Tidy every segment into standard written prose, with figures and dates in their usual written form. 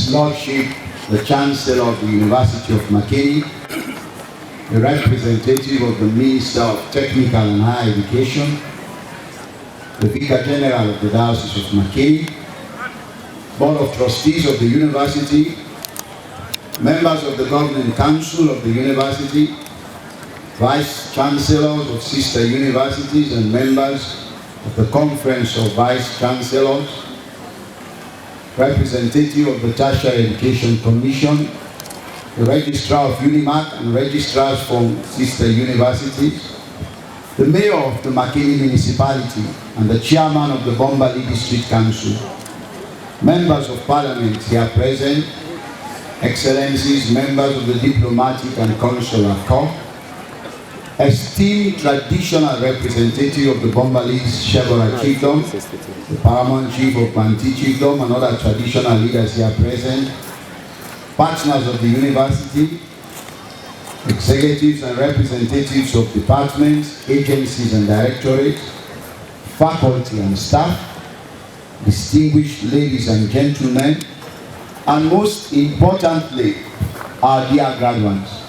His Lordship, the Chancellor of the University of Makeni, the representative of the Minister of Technical and Higher Education, the Vicar General of the Diocese of Makeni, Board of Trustees of the University, members of the Governing Council of the University, Vice Chancellors of sister universities and members of the Conference of Vice Chancellors, representative of the Tertiary Education Commission, the Registrar of UniMak and registrars from sister universities, the Mayor of the Makeni Municipality and the Chairman of the Bombali District Council, members of Parliament here present, Excellencies, members of the Diplomatic and Consular Corps, esteemed traditional representative of the Bombalese Shebora Chiefdom, the Paramount Chief of Banti Chiefdom and other traditional leaders here present, partners of the university, executives and representatives of departments, agencies and directorates, faculty and staff, distinguished ladies and gentlemen, and most importantly, our dear graduates.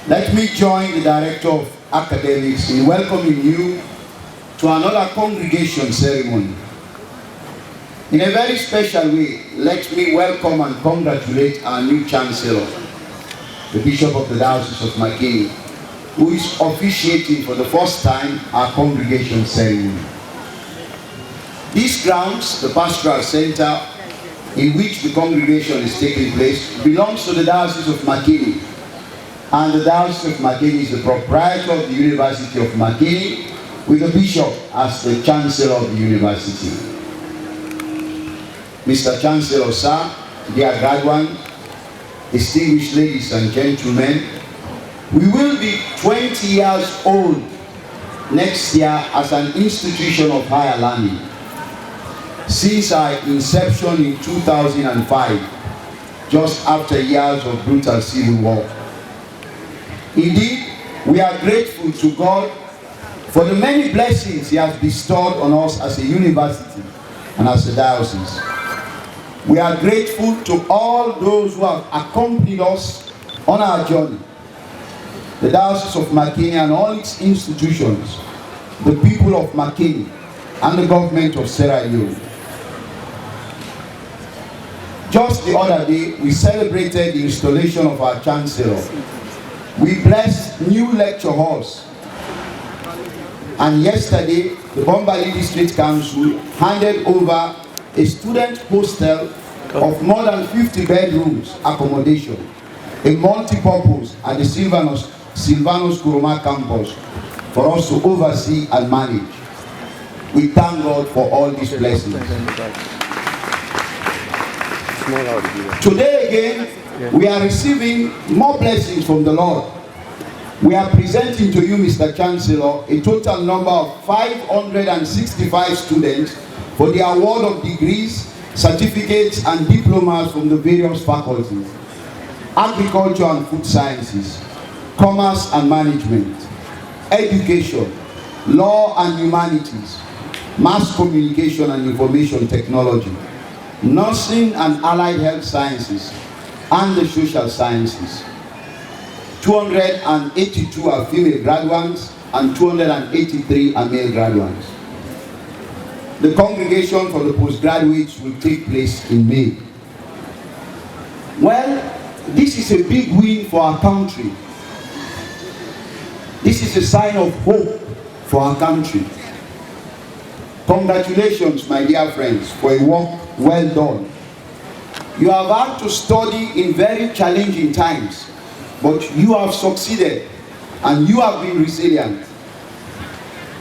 Let me join the Director of Academics in welcoming you to another congregation ceremony. In a very special way, let me welcome and congratulate our new Chancellor, the Bishop of the Diocese of Makeni, who is officiating for the first time our congregation ceremony. These grounds, the Pastoral Center in which the congregation is taking place, belongs to the Diocese of Makeni, and the Diocese of Makeni is the proprietor of the University of Makeni, with the Bishop as the Chancellor of the University. Mr. Chancellor, sir, dear graduates, distinguished ladies and gentlemen, we will be 20 years old next year as an institution of higher learning. Since our inception in 2005, just after years of brutal civil war. Indeed, we are grateful to God for the many blessings He has bestowed on us as a university and as a diocese. We are grateful to all those who have accompanied us on our journey. The Diocese of Makeni and all its institutions, the people of Makeni, and the government of Sierra Leone. Just the other day, we celebrated the installation of our Chancellor. We blessed new lecture halls. And yesterday, the Bombali District Council handed over a student hostel of more than 50 bedrooms accommodation, a multi-purpose at the Silvanus Kuruma campus for us to oversee and manage. We thank God for all these blessings. Today again, we are receiving more blessings from the Lord. We are presenting to you, Mr. Chancellor, a total number of 565 students for the award of degrees, certificates, and diplomas from the various faculties: Agriculture and Food Sciences, Commerce and Management, Education, Law and Humanities, Mass Communication and Information Technology, Nursing and Allied Health Sciences, and the Social Sciences. 282 are female graduates and 283 are male graduates. The congregation for the postgraduates will take place in May. Well, this is a big win for our country. This is a sign of hope for our country. Congratulations, my dear friends, for a work well done. You have had to study in very challenging times, but you have succeeded and you have been resilient.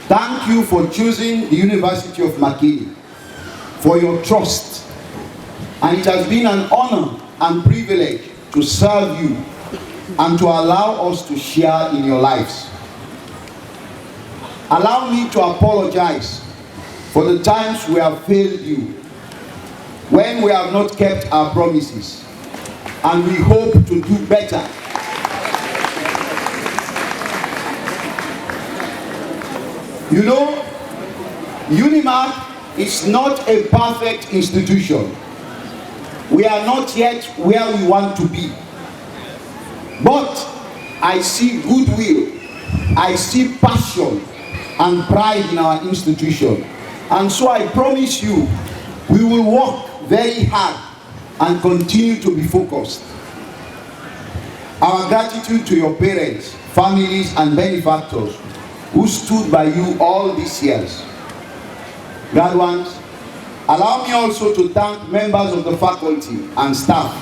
Thank you for choosing the University of Makeni, for your trust. And it has been an honor and privilege to serve you and to allow us to share in your lives. Allow me to apologize for the times we have failed you, when we have not kept our promises, and we hope to do better. You know, UniMak is not a perfect institution. we are not yet where we want to be. But I see goodwill, I see passion and pride in our institution. And so I promise you, we will work very hard and continue to be focused. Our gratitude to your parents, families, and benefactors who stood by you all these years. Graduates, allow me also to thank members of the faculty and staff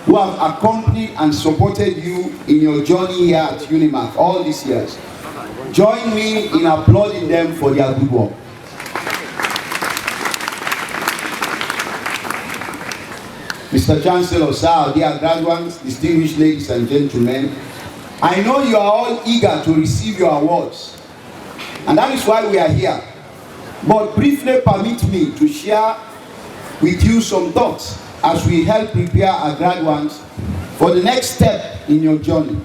who have accompanied and supported you in your journey here at UniMak all these years. Join me in applauding them for their good work. Mr. Chancellor, sir, dear graduates, distinguished ladies and gentlemen, I know you are all eager to receive your awards, and that is why we are here. But briefly permit me to share with you some thoughts as we help prepare our graduates for the next step in your journey.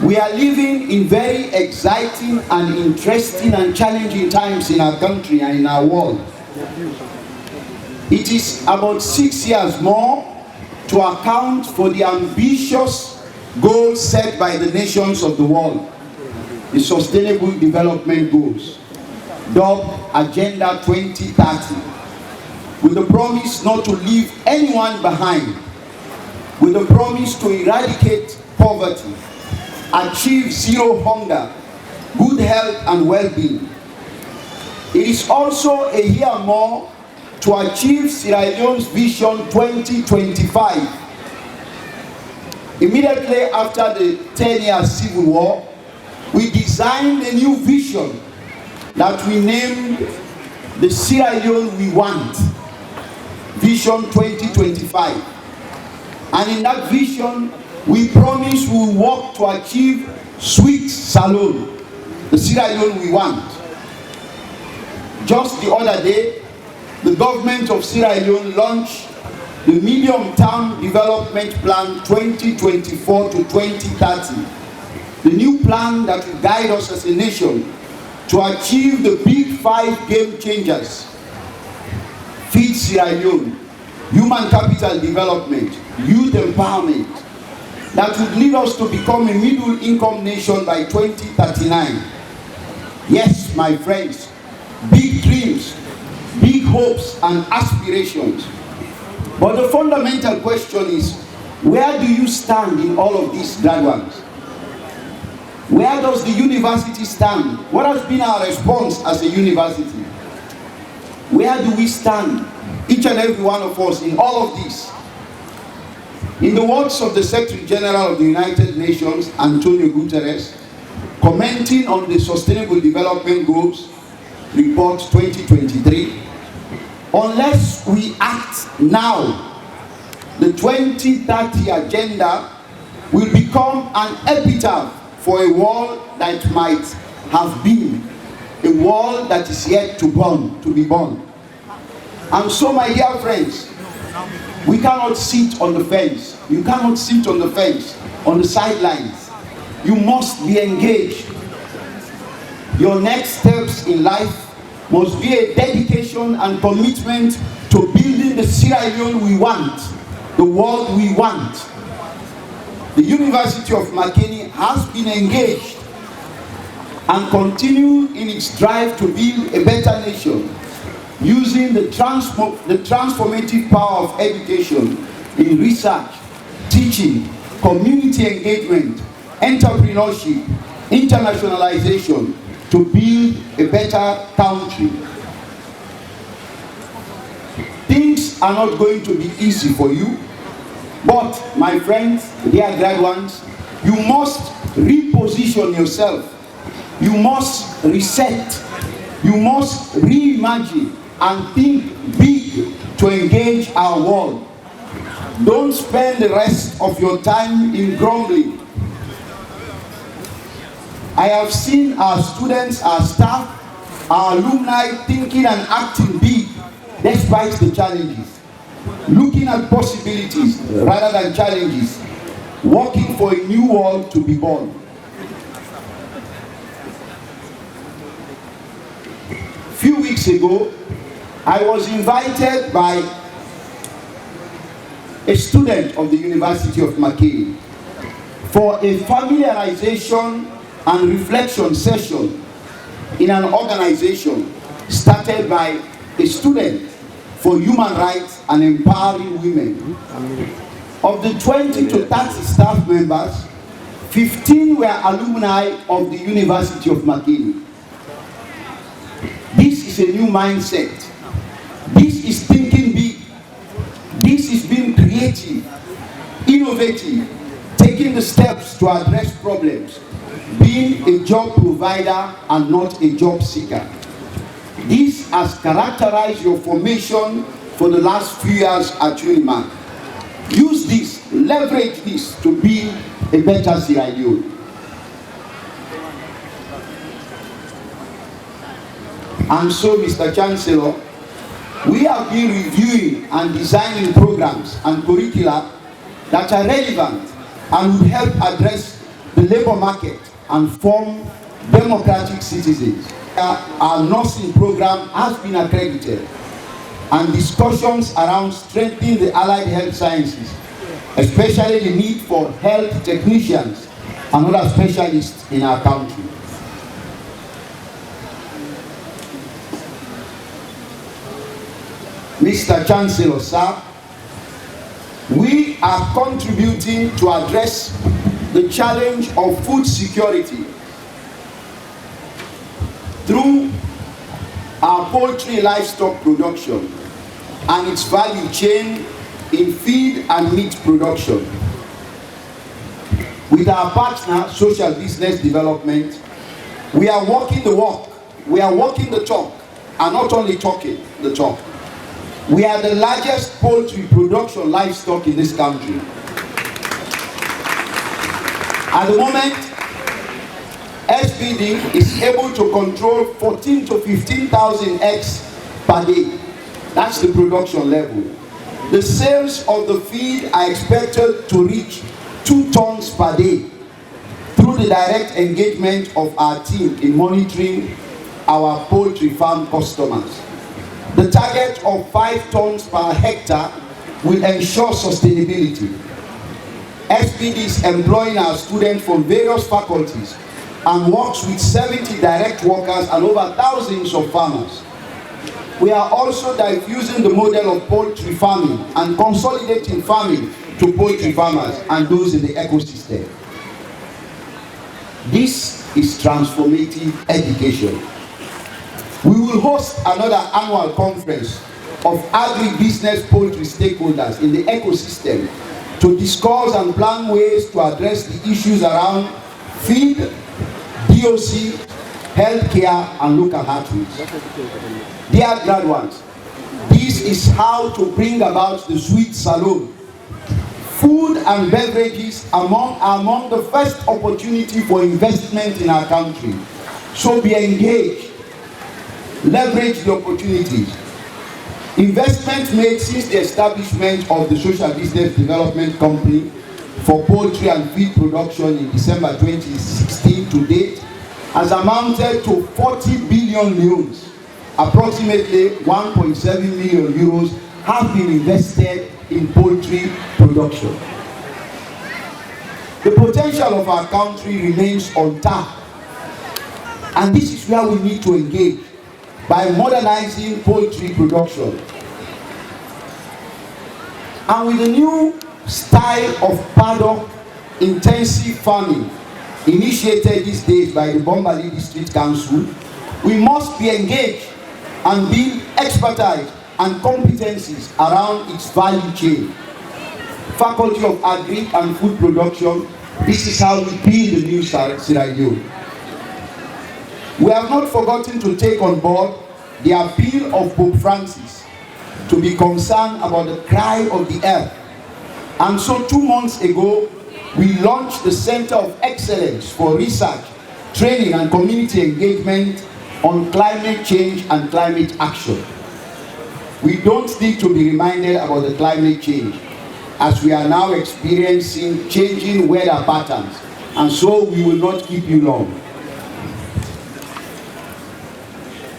We are living in very exciting and interesting and challenging times in our country and in our world. It is about 6 years more to account for the ambitious goals set by the nations of the world, the Sustainable Development Goals, dubbed Agenda 2030, with the promise not to leave anyone behind, with the promise to eradicate poverty, achieve zero hunger, good health and well-being. It is also a year more to achieve Sierra Leone's Vision 2025. Immediately after the 10-year civil war, we designed a new vision that we named the Sierra Leone We Want, Vision 2025. And in that vision, we promise we will work to achieve Sweet Salon, the Sierra Leone we want. Just the other day, the government of Sierra Leone launched the Medium-Term Development Plan 2024 to 2030, the new plan that will guide us as a nation to achieve the big 5 game changers: Feed Sierra Leone, human capital development, youth empowerment, that would lead us to become a middle-income nation by 2039. Yes, my friends, big dreams, big hopes and aspirations. But the fundamental question is, where do you stand in all of these, graduates? Where does the university stand? What has been our response as a university? Where do we stand, each and every one of us, in all of this? In the words of the Secretary General of the United Nations, Antonio Guterres, commenting on the Sustainable Development Goals Report 2023, unless we act now, the 2030 agenda will become an epitaph for a world that might have been, a world that is yet to be born. And so, my dear friends, we cannot sit on the fence. You cannot sit on the fence, on the sidelines. You must be engaged. Your next steps in life must be a dedication and commitment to building the Sierra Leone we want, the world we want. The University of Makeni has been engaged and continue in its drive to build a better nation, using the transformative power of education in research, teaching, community engagement, entrepreneurship, internationalization, to build a better country. Things are not going to be easy for you, but my friends, dear graduates, you must reposition yourself. You must reset. You must reimagine and think big to engage our world. Don't spend the rest of your time in grumbling. I have seen our students, our staff, our alumni thinking and acting big despite the challenges, looking at possibilities rather than challenges, working for a new world to be born. A few weeks ago, I was invited by a student of the University of Makeni, for a familiarization and reflection session in an organization started by a student for human rights and empowering women. Of the 20 to 30 staff members, 15 were alumni of the University of Makeni. This is a new mindset. This is thinking big. This is being creative, innovative, taking the steps to address problems, being a job provider and not a job seeker. This has characterized your formation for the last few years at UniMak. Use this, leverage this to be a better Sierra Leone. And so, Mr. Chancellor, we have been reviewing and designing programs and curricula that are relevant and would help address the labor market and form democratic citizens. Our nursing program has been accredited, and discussions around strengthening the allied health sciences, especially the need for health technicians and other specialists in our country. Mr. Chancellor, sir, we are contributing to address the challenge of food security through our poultry livestock production and its value chain in feed and meat production. With our partner, Social Business Development, we are walking the walk, we are walking the talk, and not only talking the talk. We are the largest poultry production livestock in this country. At the moment, SPD is able to control 14 to 15,000 eggs per day. That's the production level. The sales of the feed are expected to reach 2 tons per day through the direct engagement of our team in monitoring our poultry farm customers. The target of 5 tons per hectare will ensure sustainability. SPD is employing our students from various faculties and works with 70 direct workers and over thousands of farmers. We are also diffusing the model of poultry farming and consolidating farming to poultry farmers and those in the ecosystem. This is transformative education. We will host another annual conference of agribusiness poultry stakeholders in the ecosystem to discuss and plan ways to address the issues around feed, DOC, healthcare, and local hatcheries. Dear graduates, this is how to bring about the sweet salon. Food and beverages are among the first opportunity for investment in our country. So be engaged. Leverage the opportunities. Investment made since the establishment of the Social Business Development Company for poultry and feed production in December 2016 to date has amounted to 40 billion euros. Approximately 1.7 million euros have been invested in poultry production. The potential of our country remains untapped, and this is where we need to engage by modernizing poultry production. And with the new style of paddock intensive farming initiated these days by the Bombali District Council, we must be engaged and build expertise and competencies around its value chain. Faculty of Agri and Food Production, this is how we build the new Sierra Leone. We have not forgotten to take on board the appeal of Pope Francis to be concerned about the cry of the earth. And so 2 months ago, we launched the Center of Excellence for Research, Training and Community Engagement on Climate Change and Climate Action. We don't need to be reminded about the climate change, as we are now experiencing changing weather patterns, and so we will not keep you long.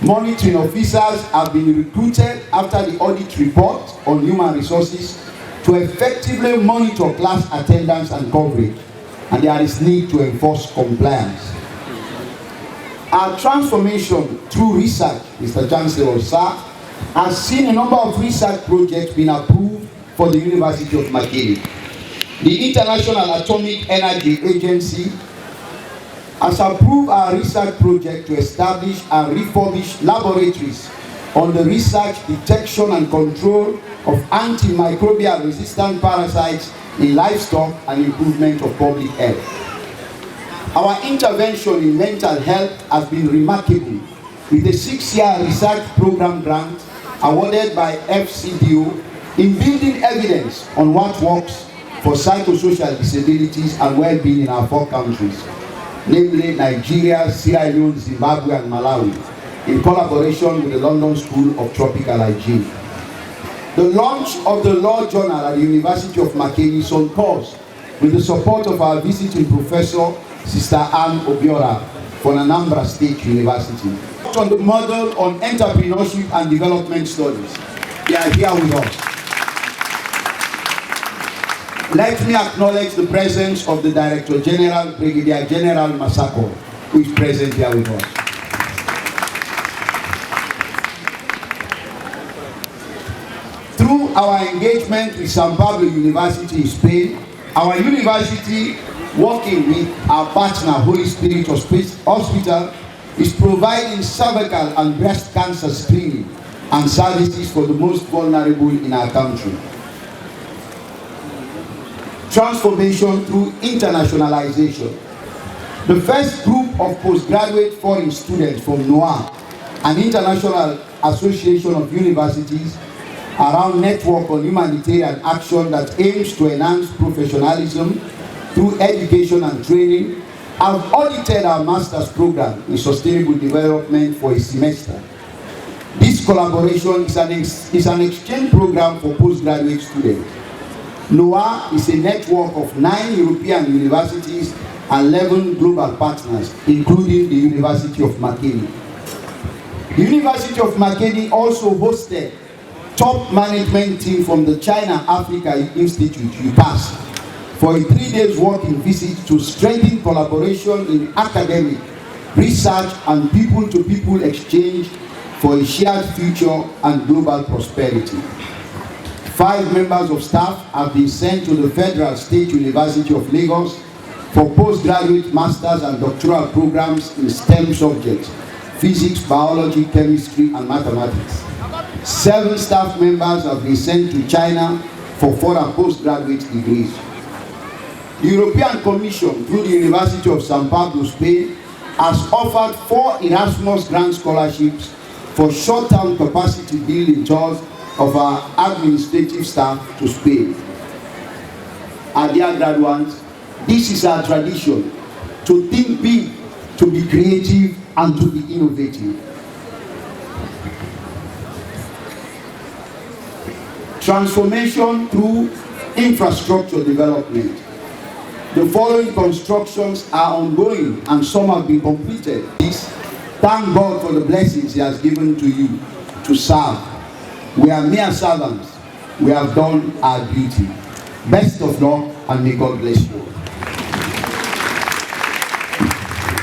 Monitoring officers have been recruited after the audit report on human resources to effectively monitor class attendance and coverage, and there is need to enforce compliance. Our transformation through research, Mr. Chancellor, sir, has seen a number of research projects being approved for the University of Makeni. The International Atomic Energy Agency has approved our research project to establish and refurbish laboratories on the research, detection and control of antimicrobial resistant parasites in livestock and improvement of public health. Our intervention in mental health has been remarkable, with a 6-year research program grant awarded by FCDO in building evidence on what works for psychosocial disabilities and well-being in our 4 countries, namely Nigeria, Sierra Leone, Zimbabwe and Malawi, in collaboration with the London School of Tropical Hygiene. The launch of the Law Journal at the University of Makeni is on course with the support of our visiting professor, Sister Anne Obiora, from Anambra State University. On the model on entrepreneurship and development studies, they are here with us. Let me acknowledge the presence of the Director General, Brigadier General Masako, who is present here with us. Through our engagement with San Pablo University in Spain, our university, working with our partner Holy Spirit Hospital, is providing cervical and breast cancer screening and services for the most vulnerable in our country. Transformation through internationalization. The first group of postgraduate foreign students from NOAA, an international association of universities around network on humanitarian action that aims to enhance professionalism through education and training, have audited our master's program in sustainable development for a semester. This collaboration is an exchange program for postgraduate students. NOAA is a network of 9 European universities and 11 global partners, including the University of Makeni. The University of Makeni also hosted top management team from the China Africa Institute, UPAS, for a 3-day working visit to strengthen collaboration in academic, research and people-to-people exchange for a shared future and global prosperity. 5 members of staff have been sent to the Federal State University of Lagos for postgraduate master's and doctoral programs in STEM subjects, physics, biology, chemistry and mathematics. 7 staff members have been sent to China for further postgraduate degrees. The European Commission, through the University of San Pablo, Spain, has offered 4 Erasmus grant scholarships for short-term capacity building tours of our administrative staff to Spain. Our dear graduates, this is our tradition, to think big, to be creative and to be innovative. Transformation through infrastructure development. The following constructions are ongoing and some have been completed. Thank God for the blessings He has given to you to serve. We are mere servants. We have done our duty. Best of luck and may God bless you.